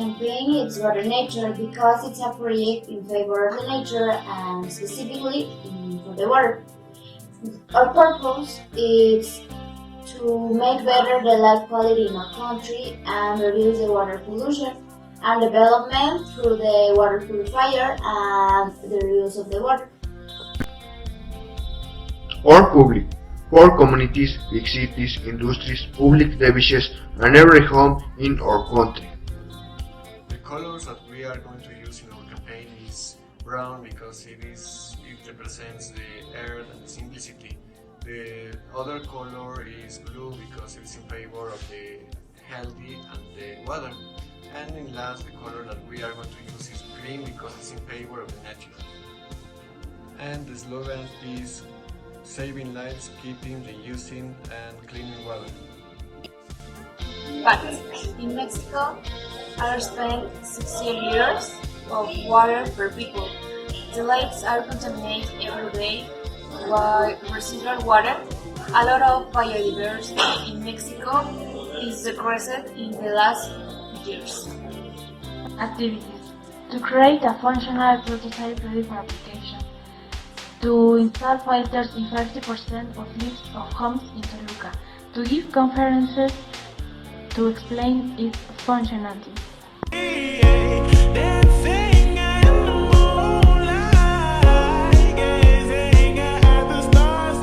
campaign is Water Nature because it's a project in favor of the nature and specifically for the water. Our purpose is to make better the life quality in our country and reduce the water pollution and development through the water purifier and the reuse of the water. Or public, for communities, big cities, industries, public devices, and every home in our country. The colors that we are going to use in our campaign is brown because it represents the earth and simplicity. The other color is blue because it is in favor of the healthy and the water. And in last, the color that we are going to use is green because it's in favor of the nature. And the slogan is saving lives, keeping, reusing, and cleaning water. Facts. In Mexico, are spent 60 liters of water per people. The lakes are contaminated every day by residual water. A lot of biodiversity in Mexico is decreased in the last years. Activities: to create a functional prototype ready for application, to install filters in 50% of lifts of homes in Toluca, to give conferences to explain its functionality.